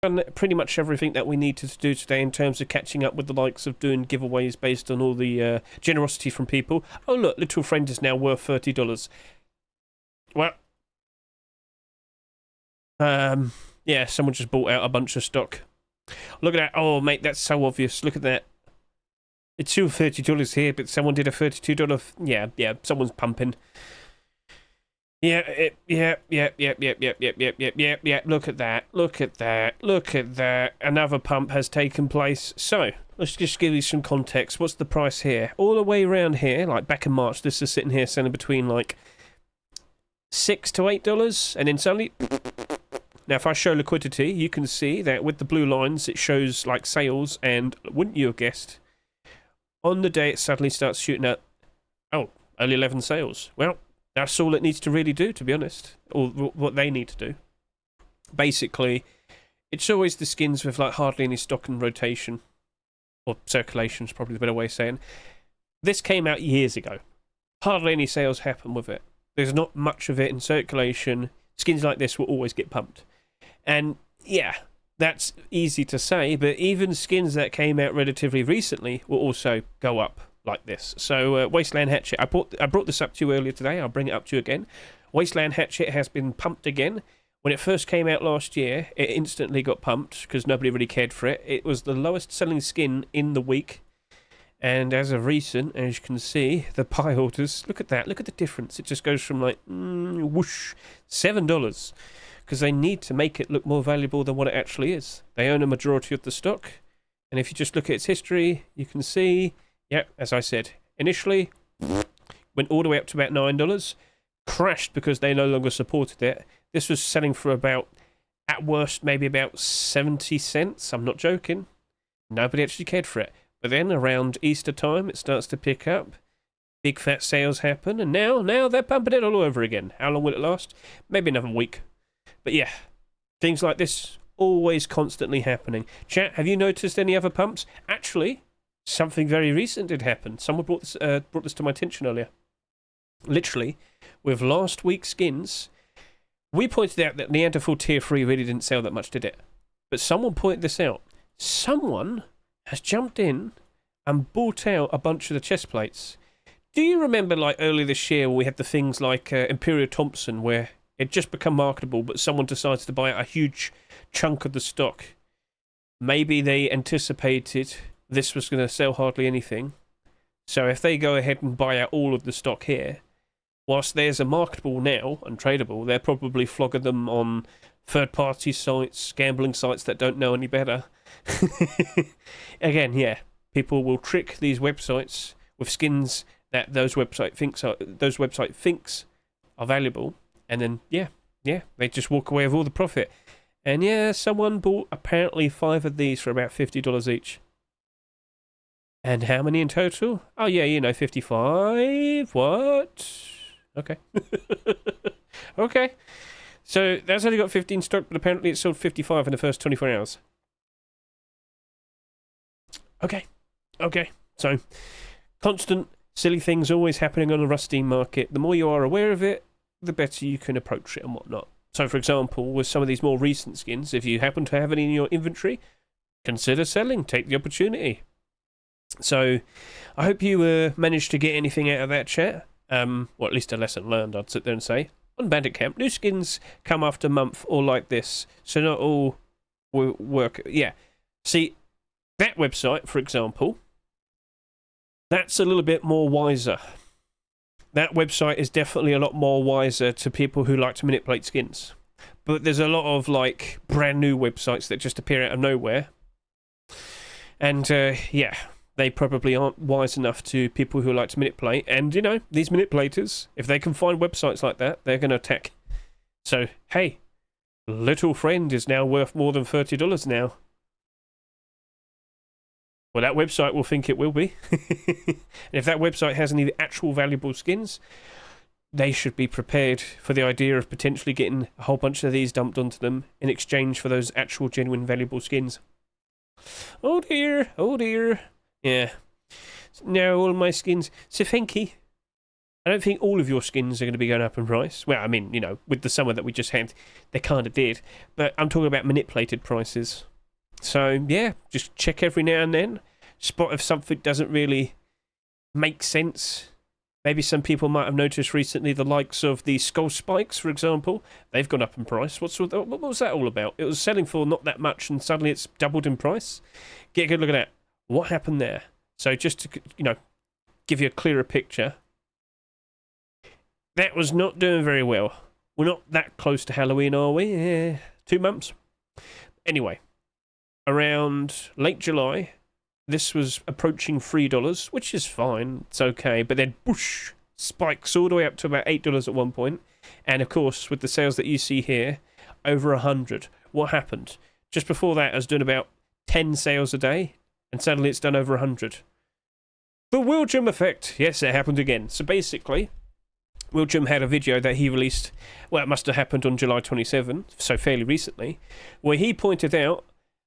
done pretty much everything that we needed to do today in terms of catching up with the likes of doing giveaways based on all the generosity from people. Oh look, Little Friend is now worth $30. Well, yeah, someone just bought out a bunch of stock. Look at that. Oh, mate, that's so obvious. Look at that. It's still $30 here, but someone did a $32. Yeah, someone's pumping. Yeah. Look at that. Another pump has taken place. So, let's just give you some context. What's the price here? All the way around here, like back in March, this is sitting here selling between like $6 to $8, and then suddenly... Now, if I show liquidity, you can see that with the blue lines, it shows like sales, and wouldn't you have guessed, on the day it suddenly starts shooting at, oh, only 11 sales. Well, that's all it needs to really do, to be honest, or what they need to do. Basically, it's always the skins with like hardly any stock in rotation, or circulation is probably the better way of saying. This came out years ago. Hardly any sales happen with it. There's not much of it in circulation. Skins like this will always get pumped. And yeah, that's easy to say, but even skins that came out relatively recently will also go up like this. So Wasteland Hatchet, I brought this up to you earlier today. I'll bring it up to you again. Wasteland Hatchet has been pumped again. When it first came out last year, it instantly got pumped because nobody really cared for it. It was the lowest selling skin in the week. And as of recent, as you can see, the buy orders, look at that. Look at the difference. It just goes from like, whoosh, $7. Because they need to make it look more valuable than what it actually is. They own a majority of the stock. And if you just look at its history, you can see, yep, as I said, initially went all the way up to about $9, crashed because they no longer supported it. This was selling for about, at worst, maybe about 70 cents. I'm not joking. Nobody actually cared for it. But then around Easter time, it starts to pick up. Big fat sales happen. And now they're pumping it all over again. How long will it last? Maybe another week. But yeah, things like this always constantly happening. Chat, have you noticed any other pumps? Actually, something very recent did happen. Someone brought this to my attention earlier. Literally, with last week's skins, we pointed out that Neanderthal Tier 3 really didn't sell that much, did it? But someone pointed this out. Someone has jumped in and bought out a bunch of the chest plates. Do you remember, like, earlier this year, when we had the things like Imperial Thompson, where it just become marketable, but someone decides to buy a huge chunk of the stock? Maybe they anticipated this was going to sell hardly anything. So if they go ahead and buy out all of the stock here, whilst there's a marketable now and tradable, they're probably flogging them on third-party sites, gambling sites that don't know any better. Again, yeah, people will trick these websites with skins that those website thinks are valuable. And then, yeah, they just walk away with all the profit. And yeah, someone bought apparently 5 of these for about $50 each. And how many in total? Oh yeah, 55. What? Okay. Okay. So that's only got 15 stock, but apparently it sold 55 in the first 24 hours. Okay. So, constant silly things always happening on the Rusty market. The more you are aware of it, the better you can approach it and whatnot. So, for example, with some of these more recent skins, if you happen to have any in your inventory, consider selling. Take the opportunity. So, I hope you managed to get anything out of that chat. Or at least a lesson learned, I'd sit there and say. On Bandit Camp, new skins come after a month or like this. So not all will work. Yeah. See, that website, for example, that's a little bit more wiser. That website is definitely a lot more wiser to people who like to manipulate skins. But there's a lot of, like, brand new websites that just appear out of nowhere. And, yeah, they probably aren't wise enough to people who like to manipulate. And, these manipulators, if they can find websites like that, they're going to attack. So, hey, Little Friend is now worth more than $30 now. Well, that website will think it will be. And if that website has any actual valuable skins, they should be prepared for the idea of potentially getting a whole bunch of these dumped onto them in exchange for those actual genuine valuable skins. Oh dear. Yeah. Now all my skins. So thank you. I don't think all of your skins are going to be going up in price. Well, I mean, you know, with the summer that we just had, they kind of did. But I'm talking about manipulated prices. So, yeah, just check every now and then. Spot if something doesn't really make sense. Maybe some people might have noticed recently the likes of the skull spikes, for example. They've gone up in price. What was that all about? It was selling for not that much and suddenly it's doubled in price. Get a good look at that. What happened there? So just to, you know, give you a clearer picture. That was not doing very well. We're not that close to Halloween, are we? Yeah, 2 months. Anyway, around late July, this was approaching $3, which is fine. It's okay. But then, whoosh, spikes all the way up to about $8 at one point. And, of course, with the sales that you see here, over 100. What happened? Just before that, I was doing about 10 sales a day, and suddenly it's done over 100. The William effect. Yes, it happened again. So, basically, William had a video that he released, well, it must have happened on July 27, so fairly recently, where he pointed out,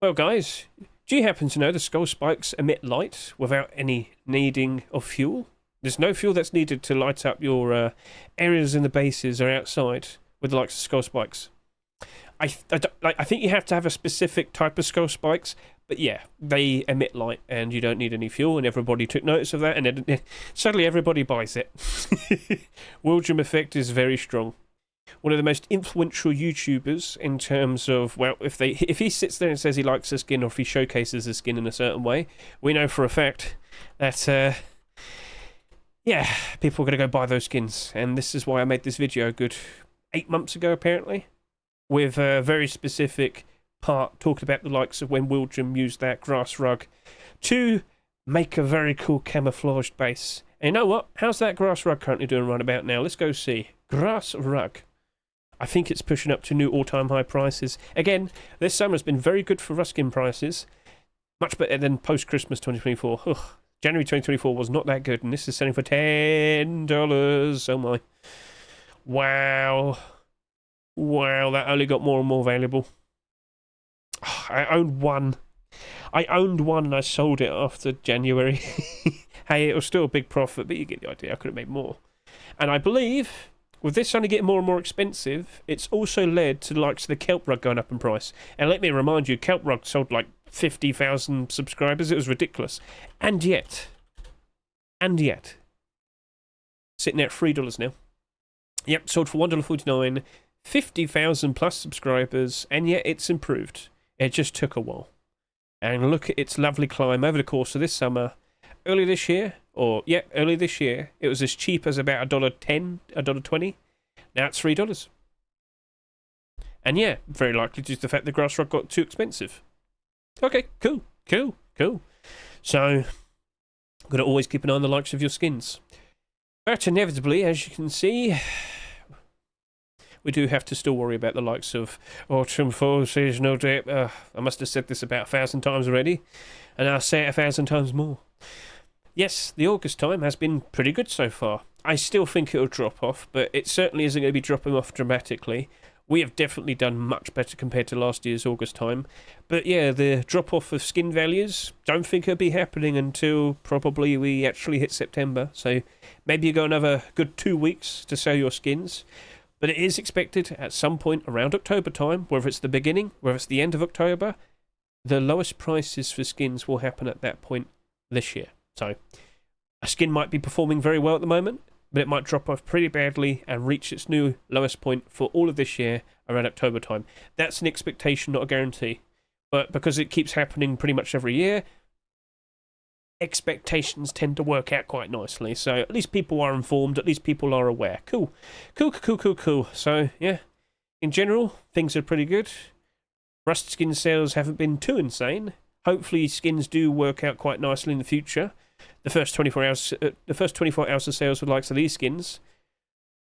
well, guys, do you happen to know the skull spikes emit light without any needing of fuel? There's no fuel that's needed to light up your areas in the bases or outside with the likes of skull spikes. I think you have to have a specific type of skull spikes, but yeah, they emit light and you don't need any fuel, and everybody took notice of that, and then suddenly everybody buys it. William effect is very strong. One of the most influential YouTubers in terms of, well, if he sits there and says he likes a skin, or if he showcases a skin in a certain way, we know for a fact that, yeah, people are going to go buy those skins. And this is why I made this video a good 8 months ago, apparently, with a very specific part talking about the likes of when William used that grass rug to make a very cool camouflaged base. And you know what? How's that grass rug currently doing right about now? Let's go see. Grass rug. I think it's pushing up to new all-time high prices. Again, this summer has been very good for Ruskin prices. Much better than post-Christmas 2024. Ugh. January 2024 was not that good, and this is selling for $10. Oh my. Wow. Wow, that only got more and more valuable. I owned one. And I sold it after January. Hey, it was still a big profit, but you get the idea. I could have made more. And I believe, with this only getting more and more expensive, it's also led to the likes of the kelp rug going up in price. And let me remind you, kelp rug sold like 50,000 subscribers. It was ridiculous. And yet, sitting there at $3 now. Yep, sold for $1.49. 50,000 plus subscribers, and yet it's improved. It just took a while. And look at its lovely climb over the course of this summer. Early this year, it was as cheap as about $1.10, $1.20. Now it's $3. And yeah, very likely due to the fact the grass rug got too expensive. Okay, cool. So, I'm going to always keep an eye on the likes of your skins. But inevitably, as you can see, we do have to still worry about the likes of autumn, fall, seasonal dip. I must have said this about 1,000 times already, and I'll say it 1,000 times more. Yes, the August time has been pretty good so far. I still think it'll drop off, but it certainly isn't going to be dropping off dramatically. We have definitely done much better compared to last year's August time. But yeah, the drop-off of skin values, don't think it'll be happening until probably we actually hit September. So maybe you go another good 2 weeks to sell your skins. But it is expected at some point around October time, whether it's the beginning, whether it's the end of October, the lowest prices for skins will happen at that point this year. So a skin might be performing very well at the moment, but it might drop off pretty badly and reach its new lowest point for all of this year around October time. That's an expectation, not a guarantee. But because it keeps happening pretty much every year, expectations tend to work out quite nicely. So at least people are informed, at least people are aware. Cool. So yeah, in general, things are pretty good. Rust skin sales haven't been too insane. Hopefully skins do work out quite nicely in the future. The first 24 hours of sales with the likes of these skins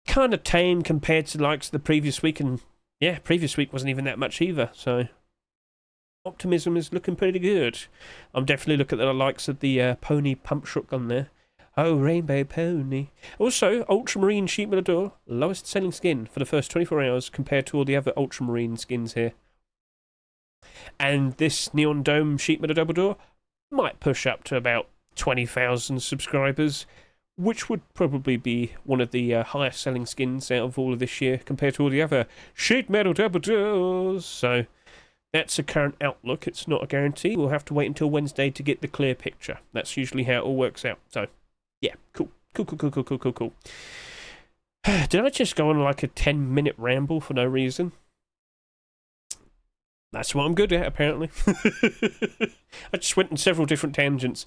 kind of tame compared to the likes of the previous week, and yeah, previous week wasn't even that much either. So optimism is looking pretty good. I'm definitely looking at the likes of the pony pump shotgun there. Oh, rainbow pony. Also, ultramarine sheet metal door, lowest selling skin for the first 24 hours compared to all the other ultramarine skins here. And this neon dome sheet metal double door might push up to about 20,000 subscribers. which would probably be one of the highest selling skins out of all of this year compared to all the other sheet metal double-doors. So that's a current outlook. It's not a guarantee. We'll have to wait until Wednesday to get the clear picture. That's usually how it all works out. So, yeah, cool. Cool. Did I just go on like a 10-minute ramble for no reason? That's what I'm good at, apparently. I just went in several different tangents.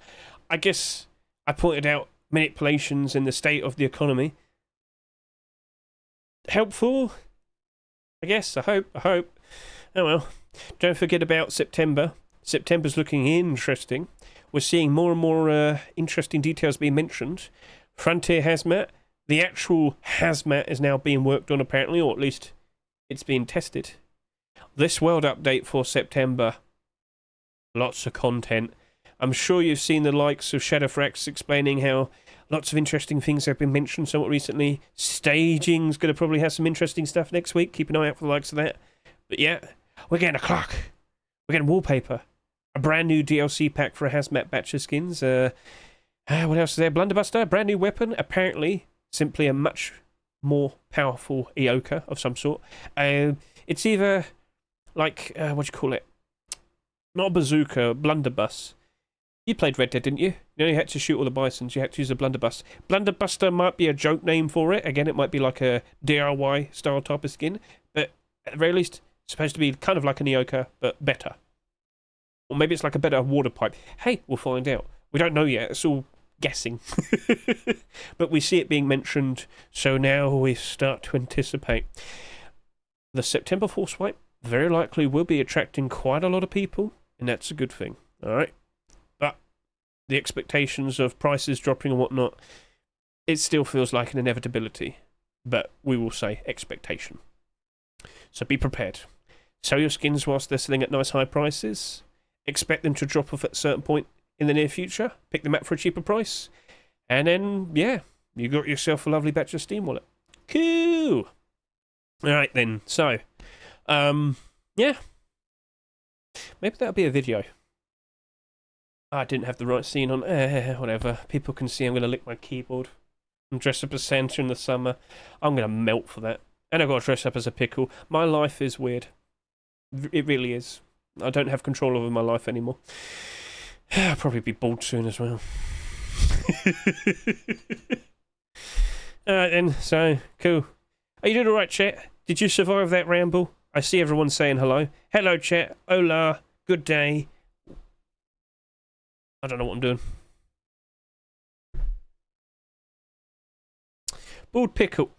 I guess I pointed out manipulations in the state of the economy. Helpful? I guess. I hope. Oh well. Don't forget about September. September's looking interesting. We're seeing more and more interesting details being mentioned. Frontier Hazmat. The actual Hazmat is now being worked on, apparently, or at least it's being tested. This world update for September. Lots of content. I'm sure you've seen the likes of Shadowfrax explaining how lots of interesting things have been mentioned somewhat recently. Staging's going to probably have some interesting stuff next week. Keep an eye out for the likes of that. But yeah, we're getting a clock. We're getting wallpaper. A brand new DLC pack for a Hazmat batch of skins. What else is there? Blunderbuster, brand new weapon. Apparently, simply a much more powerful Eoka of some sort. It's either like, what do you call it? Not a bazooka, a blunderbuss. You played Red Dead, didn't you? You had to shoot all the bisons. You had to use a blunderbuss. Blunderbuster might be a joke name for it. Again, it might be like a DIY style type of skin. But at the very least, it's supposed to be kind of like an Eoka, but better. Or maybe it's like a better water pipe. Hey, we'll find out. We don't know yet. It's all guessing. But we see it being mentioned, so now we start to anticipate. The September Force Wipe very likely will be attracting quite a lot of people, and that's a good thing. Alright? But the expectations of prices dropping and whatnot, it still feels like an inevitability. But we will say expectation. So be prepared. Sell your skins whilst they're selling at nice high prices. Expect them to drop off at a certain point in the near future. Pick them up for a cheaper price. And then, yeah, you got yourself a lovely batch of Steam Wallet. Cool! Alright then, so, yeah. Maybe that'll be a video. I didn't have the right scene on. Whatever. People can see I'm going to lick my keyboard. And dress up as Santa in the summer. I'm going to melt for that. And I've got to dress up as a pickle. My life is weird. It really is. I don't have control over my life anymore. I'll probably be bored soon as well. Alright then, so, cool. Are you doing alright, chat? Did you survive that ramble? I see everyone saying hello. Hello, chat. Hola. Good day. I don't know what I'm doing. Bald pickle.